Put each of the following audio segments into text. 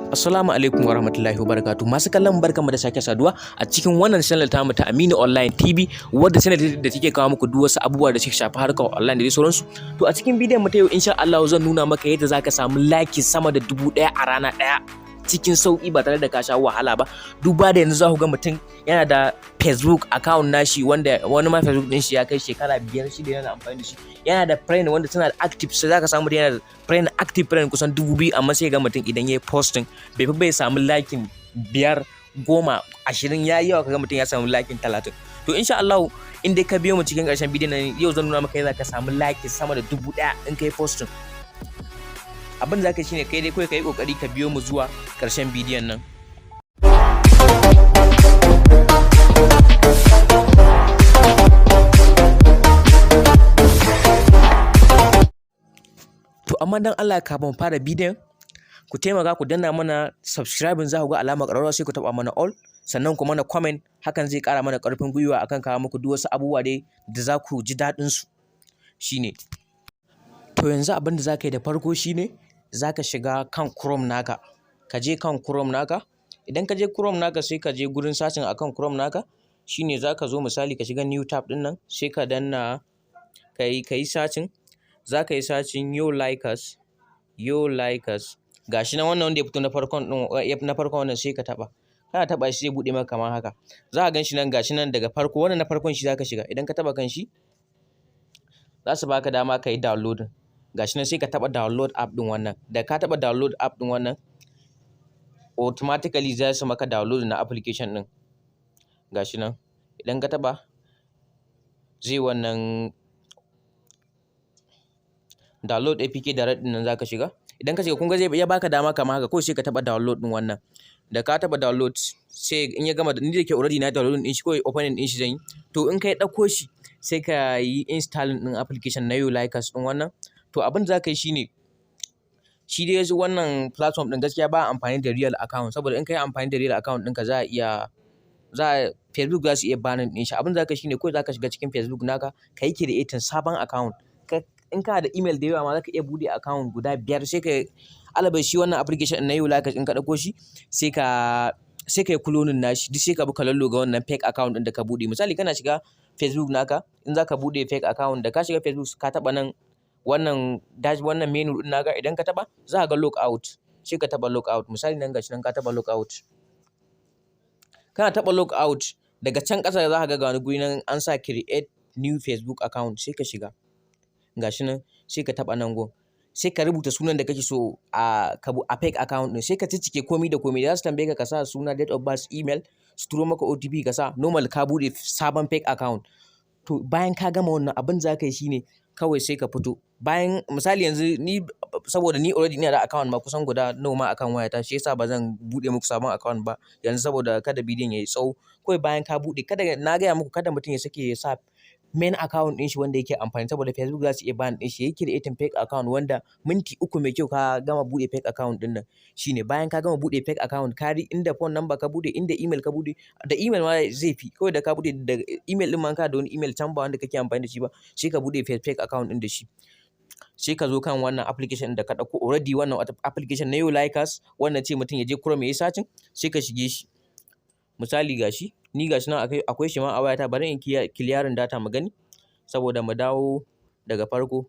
Assalamu alaikum wa rahmatullahi wa barakatuh. Masu kallon barkanmu da sake saduwa a cikin wannan channel tamu ta Aminu Online TV, wadda channel da take kawo muku duk wasu abubuwa da suka shafi harkar online da dai sauransu. To a cikin bidiyon mu ta yau insha Allah zan nuna maka yadda zaka samu like sama da 1000 a rana ɗaya cikin sauki ba tare da ka sha wahala ba. Duba da yanzu za ku ga mutum yana da Facebook account nashi wanda wani ma Facebook din shi ya kai shekara 5-6 yana amfani da shi. Yana da friend wanda tana da active, sai zaka samu da yana da friend active friend kusan 2000, amma sai ga mutum idan yayi posting bai samu likin 5, 10, 20 yayi yawa kaga mutum ya samu likin 30. To insha Allah in dai ka biyo mu cikin ƙarshen bidiyon nan yau zan nuna maka yadda ka samu like sama da 1000 in kai posting. Abin da zaka shine kai dai kai kokari ka biyo mu zuwa ƙarshen bidiyon nan. To amma dan Allah kafin fara bidiyon ku taimaka ku danna mana subscribe, za ku ga alamar ƙararrawa sai ku taba mana all, sannan ku mana comment, hakan zai ƙara mana ƙarfin gwiwa akan kawo muku duk wasu abubuwa dai da za ku ji daɗin su. Shine to yanzu abin da zaka yi da farko shine zaka shiga kan Chrome naka, ka je kan Chrome naka. Idan ka je Chrome naka sai ka je gurin searching akan Chrome naka, shine zaka zo misali ka shiga new tab din nan, sai ka danna kai searching. Zaka yi searching yo like us gashi nan wannan wanda ya fito na farkon wannan sai ka taba. Kana taba shi zai bude maka kamar haka. Za ka ganshi nan gashi nan daga farko, wannan na farkon shi zaka shiga. Idan ka taba kan shi za su baka dama ka yi downloading. Gashi nan sai ka taba download app din wannan. Da ka taba download app din wannan automatically za su maka download na application din. Gashi nan idan ka taba zai wannan download APK da din nan zaka shiga. Idan ka shiga kun ga zai ya baka dama kamar haka, ko sai ka taba download din wannan. Da ka taba download sai in ya gama, ni da ke already na download din shi, ko opening din shi zan yi. To in kai dauko shi sai ka yi installing din application na you like us din wannan. To abin da zaka yi shine shi dai yanzu wannan platform din gaskiya ba amfani da real account, saboda in kai amfani da real account ɗinka Facebook za su iya banin din shi. Abin da zaka yi shine ko zaka shiga cikin Facebook naka kai creating sabon account. In kana da email da yawa ma zaka iya bude account guda 5, sai ka alabar shi wannan application na you like us in ka dauko shi sai ka yi cloning nashi, duk sai ka bi ka lalloga wannan fake account din da ka bude. Misali kana shiga Facebook naka, in zaka bude fake account, da ka shiga Facebook ka taba nan wannan menu din naka, idan ka taba za ka ga logout, sai ka taba logout. Misali nan gashi nan ka taba logout. Kana taba logout daga can ƙasa za ka ga wani guri nan an sa create new Facebook account, sai ka shiga. Gashi nan sai ka taba nan gun, sai ka rubuta sunan da kake so a fake account din, sai ka cike komai da komai. Za su tambaye ka sa suna, date of birth, email, su turo maka OTP ka sa, normal ka bude sabon fake account. To bayan ka gama wannan abin za ka yi shine kawai sai ka fito. Bayan misali yanzu ni, saboda ni already ina da account ma kusan guda nawa ma akan wayata, shi yasa ba zan bude muku sabon account ba yanzu saboda kada bidiyon yayi tsawo. Kawai bayan ka bude, na gaya muku kada mutum ya sake ya sa main account din shi wanda yake amfani, saboda Facebook za su iya ban din shi. Yayi creating fake account wanda minti 3 mai kyau ka gama bude fake account din nan. Shine bayan ka gama bude fake account, inda phone number ka bude, inda email ka bude, da email ma zai fi. Kawai da ka bude da email din ma ka da wani email can ba wanda kake amfani da shi ba, sai ka bude fake account din da shi. Sai ka zo kan wannan application da ka dauko already, wannan application na you like us wannan ce mutum ya je Chrome yayi searching, sai ka shige shi. Misali gashi ni gashi nan akwai shi ma a wayata, bari in clearing data mu gani saboda mu dawo daga farko.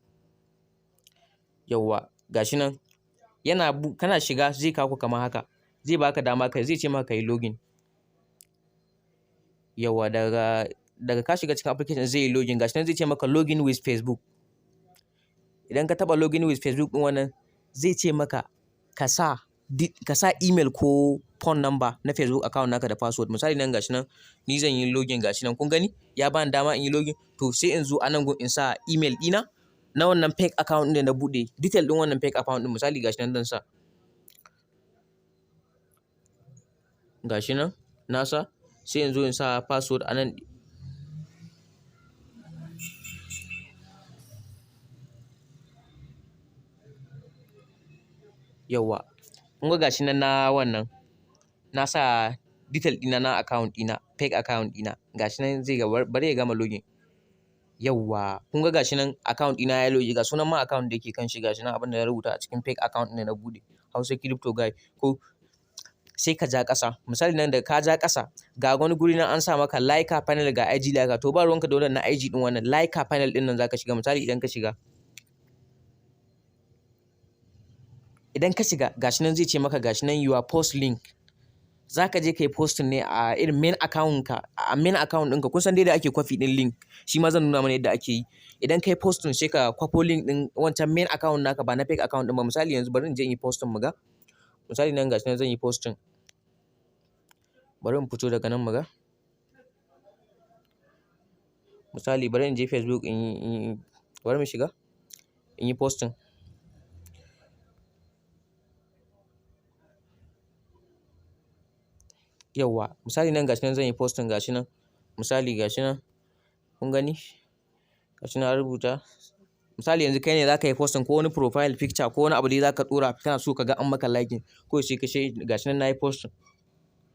Yawwa gashi nan kana shiga zai kawo kamar haka, zai baka dama zai ce maka kai login. Yawwa daga ka shiga cikin application zai yi login. Gashi nan zai ce maka login with Facebook. Idan ka taba login with Facebook din wannan zai ce maka ka sa email ko phone number na Facebook account naka da password. Misali nan gashi nan ni zan yi login, gashi nan kun gani ya bani dama in yi login. To sai in zo anan gun in sa email dina na wannan fake account din da na bude, detail din wannan fake account din. Misali gashi nan zan sa, gashi nan na sa, sai in zo in sa password anan. Yawwa kun ga gashi nan na wannan na sa detail dina na account dina, fake account dina. Gashi nan zai bari ya gama login. Yawwa kun ga gashi nan account ɗina ya loge, ga sunan ma account da yake kan shi gashi nan abin da na rubuta a cikin fake account ɗin da na buɗe, Hausa Crypto Guy. Ko sai ka ja ƙasa. Misali nan da ka ja ƙasa ga wani guri nan an sa maka like panel ga IG like, to ba ruwanka da wannan na IG din, wannan like panel din nan zaka shiga. Misali idan ka shiga gashi nan zai ce maka gashi nan your post link, zaka je kai posting ne a irin main account ka, a main account ɗinka. Kun san dai da ake kwafi din link, shi ma zan nuna mana yadda ake yi. Idan kai posting sai ka kwafo link din wancan main account naka, ba na fake account din ba. Misali yanzu bari in je in yi posting mu ga. Misali nan gashi nan zan yi posting, bari in fito daga nan mu ga. Misali bari in je Facebook bari mu shiga in yi posting. Yawwa, misali nan gashi nan zan yi posting gashi nan. Misali gashi nan kun gani, gashi nan an rubuta. Misali yanzu kai ne zaka yi posting ko wani profile picture ko wani abu dai zaka dora, kana so ka ga an maka liking, ko sai ka ce gashi nan nayi posting.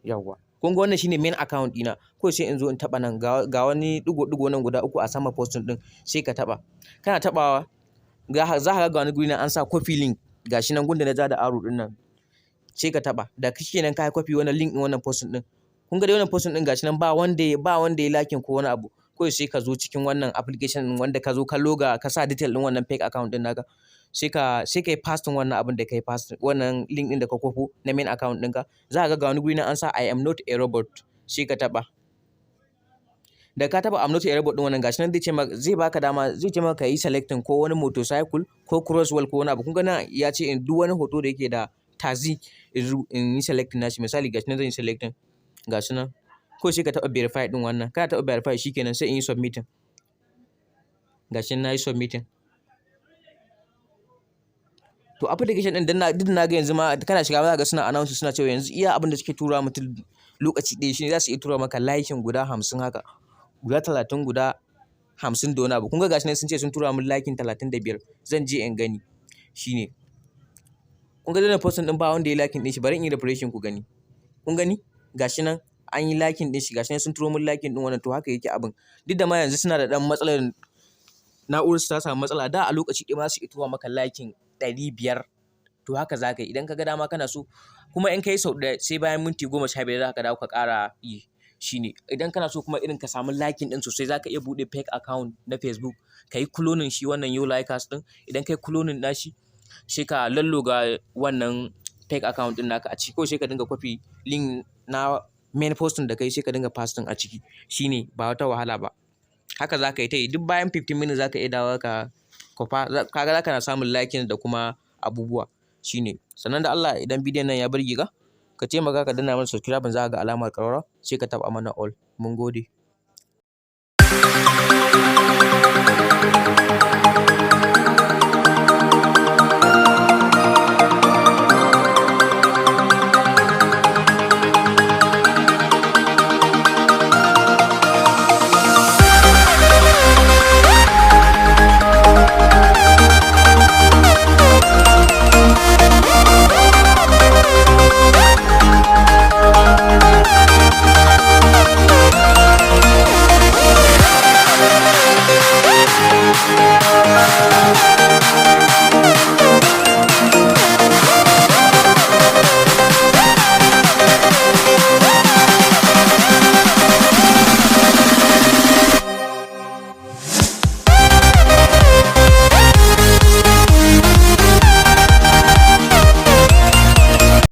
Yawwa, kun ga wannan shine main account ɗina. Ko sai in zo in taɓa nan ga wani ɗigo nan guda 3 a sama posting ɗin, sai ka taɓa. Kana taɓawa za ka ga wani guri nan an sa copy link, gashi nan gunda na ja da arrow ɗin nan, sai ka taɓa. Da kake nan ka yi copy wannan link ɗin wannan posting ɗin. Kun ga dai wannan posting ɗin gashi nan ba wanda ya liking ko wani abu. Ko sai ka zo cikin wannan application wanda ka zo kallo ga ka sa detail ɗin wannan fake account ɗin naka, sai ka yi pasting wannan abin da ka yi pasting, wannan link ɗin da ka kwafo na main account ɗinka. Za ka ga wani guri nan an sa I am not a robot, sai ka taɓa. Da ka taɓa I'm not a robot ɗin wannan gashi nan zai baka dama, zai ce maka ka yi selecting ko wani motorcycle ko crosswell ko wani abu. Kun ga nan ya ce in duk wani hoto da yake da tazi in yi selecting nashi. Misali gashi nan zan yi selecting gashi nan, ko sai ka taɓa verify ɗin wannan. Kana taɓa verify shikenan sai in yi submitting. Gashi nan na yi submitting. To application ɗin duk na ga yanzu ma kana shiga za ka ga suna announce, suna cewa yanzu iya abin da suke tura mutum lokaci ɗaya shine za su iya tura maka liking guda 50 haka, guda 30, guda 50 da wani abu. Kun ga gashi nan sun ce sun tura min liking 35. Zan je in gani shine. Kun ga wannan posting ɗin ba wanda ya liking ɗin shi, bari in yi refreshing ku gani. Kun gani gashi nan an yi liking ɗin shi, gashi nan sun turo min liking ɗin wannan. To haka yake abin. Duk da ma yanzu suna da ɗan matsalar, na'urar su ta samu matsala. Da a lokaci ɗaya ma su iya tura maka liking 500. To haka za ka yi idan ka ga dama kana so. Kuma in ka yi sau ɗaya sai bayan minti 15 za ka dawo ka ƙara yi. Shine idan kana so kuma irin ka samu liking ɗin sosai, za ka iya buɗe fake account na Facebook, ka yi cloning shi wannan you likers ɗin. Idan ka yi cloning nashi sai ka lalloga wannan fake account ɗin naka a ciki, ko sai ka dinga copy link na main posting da kai, sai ka dinga pasting a ciki. Shine ba wata wahala ba. Haka za ka yi ta yi, duk bayan 15 minutes za ka iya dawo ka kwafa. Kaga za ka na samun liking da kuma abubuwa. Shine. Sannan da Allah idan bidiyon nan ya burge ka taimaka ka danna mana subscribe, za ka ga alamar ƙararrawa sai ka taɓa mana all. Mun gode.